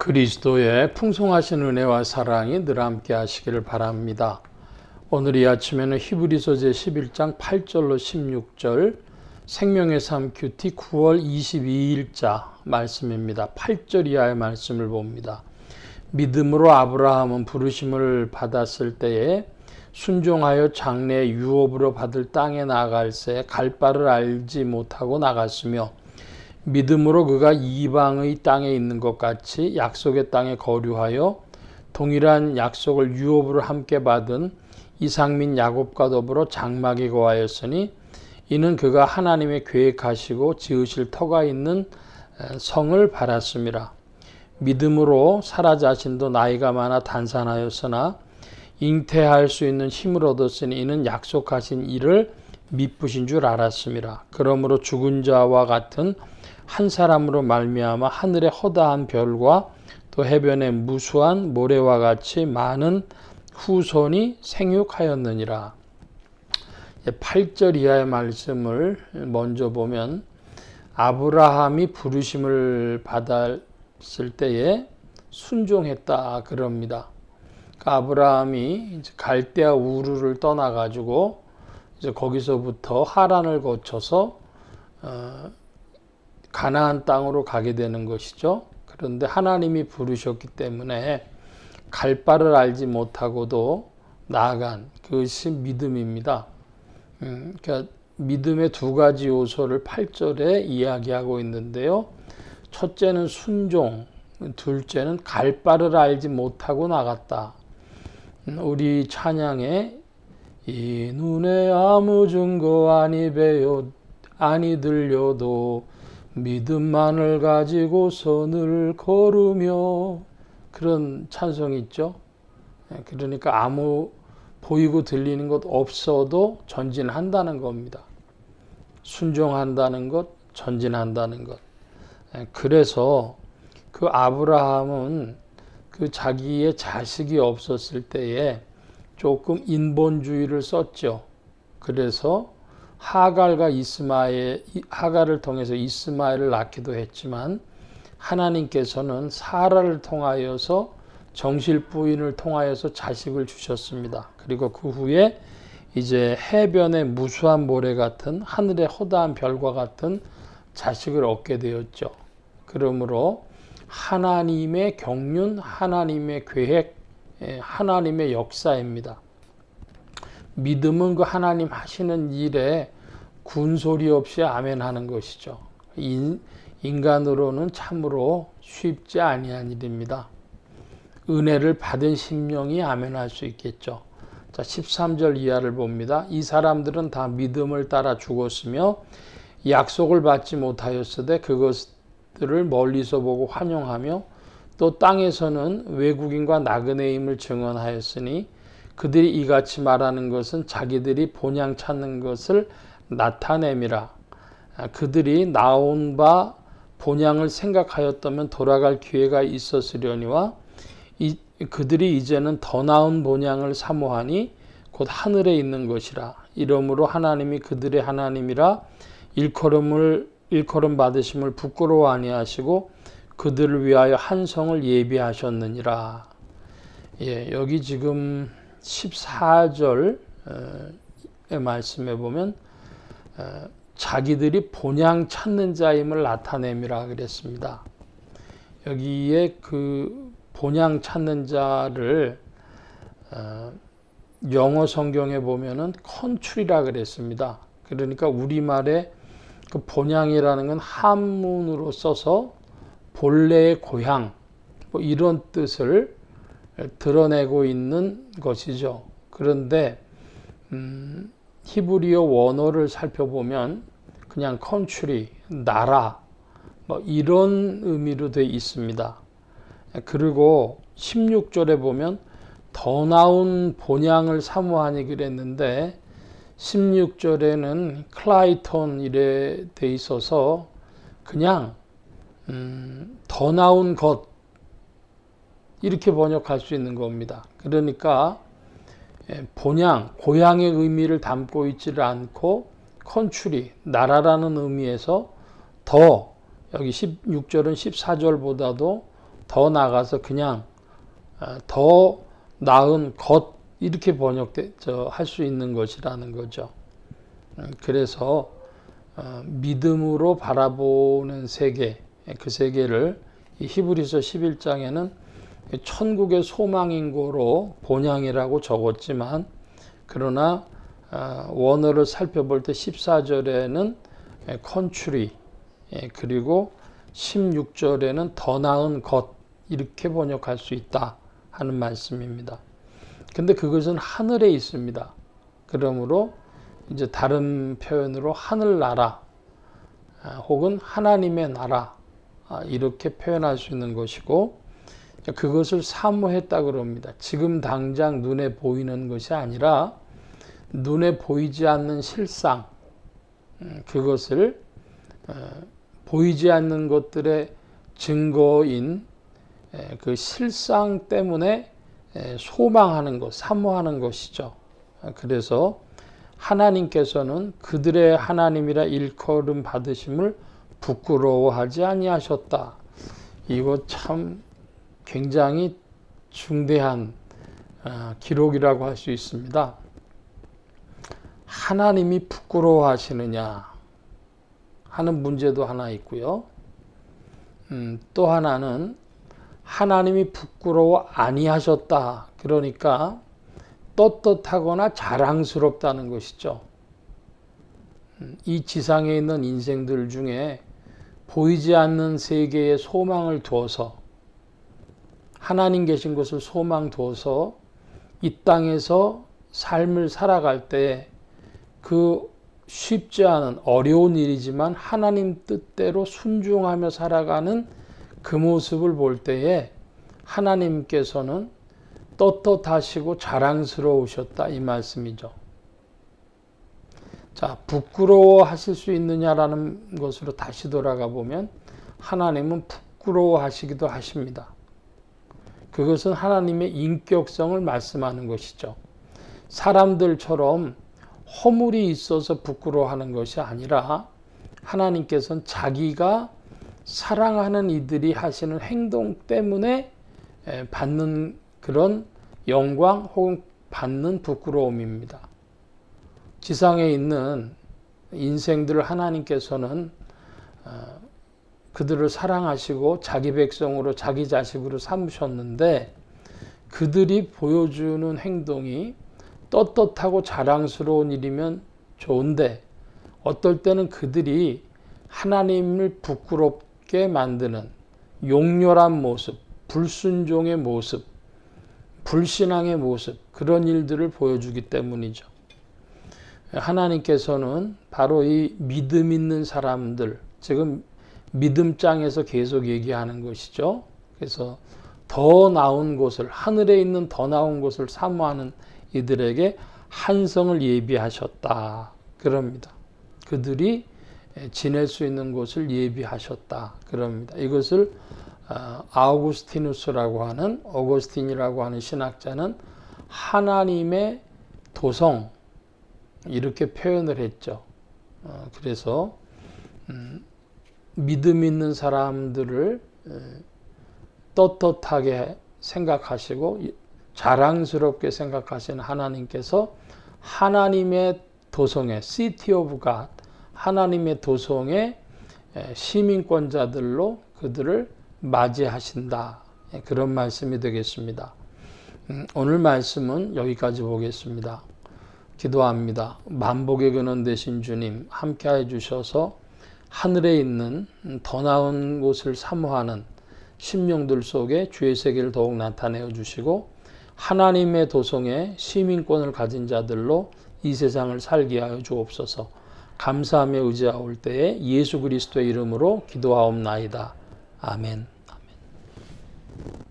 그리스도의 풍성하신 은혜와 사랑이 늘 함께 하시기를 바랍니다. 오늘 이 아침에는 히브리서 제11장 8절로 16절 생명의 삶 큐티 9월 22일자 말씀입니다. 8절 이하의 말씀을 봅니다. 믿음으로 아브라함은 부르심을 받았을 때에 순종하여 장래 유업으로 받을 땅에 나아갈새 갈 바를 알지 못하고 나갔으며 믿음으로 그가 이방의 땅에 있는 것 같이 약속의 땅에 거류하여 동일한 약속을 유업으로 함께 받은 이삭 및 야곱과 더불어 장막에 거하였으니 이는 그가 하나님의 계획하시고 지으실 터가 있는 성을 바랐음이라. 믿음으로 사라 자신도 나이가 많아 단산하였으나 잉태할 수 있는 힘을 얻었으니 이는 약속하신 이를 미쁘신 줄 알았음이라. 그러므로 죽은 자와 같은 한 사람으로 말미암아 하늘의 허다한 별과 또 해변의 무수한 모래와 같이 많은 후손이 생육하였느니라. 8절 이하의 말씀을 먼저 보면 아브라함이 부르심을 받았을 때에 순종했다 그럽니다. 아브라함이 갈대아 우르를 떠나가지고 이제 거기서부터 하란을 거쳐서 가나안 땅으로 가게 되는 것이죠. 그런데 하나님이 부르셨기 때문에 갈 바를 알지 못하고도 나아간 그것이 믿음입니다. 그러니까 믿음의 두 가지 요소를 8절에 이야기하고 있는데요. 첫째는 순종, 둘째는 갈 바를 알지 못하고 나갔다. 우리 찬양에 이 눈에 아무 증거 아니 들려도 믿음만을 가지고 선을 걸으며 그런 찬송이 있죠. 그러니까 아무 보이고 들리는 것 없어도 전진한다는 겁니다. 순종한다는 것, 전진한다는 것. 그래서 그 아브라함은 그 자기의 자식이 없었을 때에 조금 인본주의를 썼죠. 그래서 하갈을 통해서 이스마엘을 낳기도 했지만 하나님께서는 사라를 통하여서 정실 부인을 통하여서 자식을 주셨습니다. 그리고 그 후에 이제 해변의 무수한 모래 같은 하늘의 허다한 별과 같은 자식을 얻게 되었죠. 그러므로 하나님의 경륜, 하나님의 계획, 하나님의 역사입니다. 믿음은 그 하나님 하시는 일에 군소리 없이 아멘하는 것이죠. 인간으로는 참으로 쉽지 아니한 일입니다. 은혜를 받은 심령이 아멘할 수 있겠죠. 자, 13절 이하를 봅니다. 이 사람들은 다 믿음을 따라 죽었으며 약속을 받지 못하였으되 그것들을 멀리서 보고 환영하며 또 땅에서는 외국인과 나그네임을 증언하였으니 그들이 이같이 말하는 것은 자기들이 본향 찾는 것을 나타냄이라. 그들이 나온 바 본향을 생각하였다면 돌아갈 기회가 있었으려니와 그들이 이제는 더 나은 본향을 사모하니 곧 하늘에 있는 것이라. 이러므로 하나님이 그들의 하나님이라 일컬음 받으심을 부끄러워 아니하시고 그들을 위하여 한 성을 예비하셨느니라. 여기 지금 14절의 말씀에 보면 자기들이 본향 찾는 자임을 나타냄이라 그랬습니다. 여기에 그 본향 찾는 자를 영어 성경에 보면은 컨트리라 그랬습니다. 그러니까 우리말에 그 본향이라는 건 한문으로 써서 본래의 고향 뭐 이런 뜻을 드러내고 있는 것이죠. 그런데 히브리어 원어를 살펴보면 그냥 컨트리, 나라 뭐 이런 의미로 되어 있습니다. 그리고 16절에 보면 더 나은 본향을 사모하니 그랬는데 16절에는 클라이톤 이래 돼 있어서 그냥 더 나은 것 이렇게 번역할 수 있는 겁니다. 그러니까 본향, 고향의 의미를 담고 있지를 않고 컨트리, 나라라는 의미에서 더 여기 16절은 14절보다도 더 나가서 그냥 더 나은 것 이렇게 할 수 있는 것이라는 거죠. 그래서 믿음으로 바라보는 세계, 그 세계를 히브리서 11장에는 천국의 소망인고로 본향이라고 적었지만, 그러나 원어를 살펴볼 때 14절에는 컨츄리, 그리고 16절에는 더 나은 것 이렇게 번역할 수 있다 하는 말씀입니다. 근데 그것은 하늘에 있습니다. 그러므로 이제 다른 표현으로 하늘나라 혹은 하나님의 나라 이렇게 표현할 수 있는 것이고, 그것을 사모했다 그럽니다. 지금 당장 눈에 보이는 것이 아니라 눈에 보이지 않는 실상, 그것을 보이지 않는 것들의 증거인 그 실상 때문에 소망하는 것, 사모하는 것이죠. 그래서 하나님께서는 그들의 하나님이라 일컬음 받으심을 부끄러워하지 아니하셨다. 이거 참 굉장히 중대한 기록이라고 할 수 있습니다. 하나님이 부끄러워하시느냐 하는 문제도 하나 있고요. 또 하나는 하나님이 부끄러워 아니하셨다. 그러니까 떳떳하거나 자랑스럽다는 것이죠. 이 지상에 있는 인생들 중에 보이지 않는 세계에 소망을 두어서, 하나님 계신 것을 소망 두어서 이 땅에서 삶을 살아갈 때 그 쉽지 않은 어려운 일이지만 하나님 뜻대로 순종하며 살아가는 그 모습을 볼 때에 하나님께서는 떳떳하시고 자랑스러우셨다 이 말씀이죠. 자, 부끄러워하실 수 있느냐라는 것으로 다시 돌아가 보면 하나님은 부끄러워하시기도 하십니다. 그것은 하나님의 인격성을 말씀하는 것이죠. 사람들처럼 허물이 있어서 부끄러워하는 것이 아니라 하나님께서는 자기가 사랑하는 이들이 하시는 행동 때문에 받는 그런 영광 혹은 받는 부끄러움입니다. 지상에 있는 인생들을 하나님께서는 그들을 사랑하시고 자기 백성으로 자기 자식으로 삼으셨는데, 그들이 보여주는 행동이 떳떳하고 자랑스러운 일이면 좋은데, 어떨 때는 그들이 하나님을 부끄럽게 만드는 용렬한 모습, 불순종의 모습, 불신앙의 모습, 그런 일들을 보여주기 때문이죠. 하나님께서는 바로 이 믿음 있는 사람들, 지금 믿음장에서 계속 얘기하는 것이죠. 그래서 더 나은 곳을, 하늘에 있는 더 나은 곳을 사모하는 이들에게 한성을 예비하셨다 그럽니다. 그들이 지낼 수 있는 곳을 예비하셨다 그럽니다. 이것을 아우구스티누스라고 하는, 어거스틴이라고 하는 신학자는 하나님의 도성 이렇게 표현을 했죠. 그래서 믿음 있는 사람들을 떳떳하게 생각하시고 자랑스럽게 생각하시는 하나님께서 하나님의 도성에, City of God, 하나님의 도성의 시민권자들로 그들을 맞이하신다. 그런 말씀이 되겠습니다. 오늘 말씀은 여기까지 보겠습니다. 기도합니다. 만복의 근원 되신 주님, 함께해 주셔서 하늘에 있는 더 나은 곳을 사모하는 심령들 속에 주의 세계를 더욱 나타내어 주시고, 하나님의 도성에 시민권을 가진 자들로 이 세상을 살게 하여 주옵소서. 감사하며 의지하올 때에 예수 그리스도의 이름으로 기도하옵나이다. 아멘. 아멘.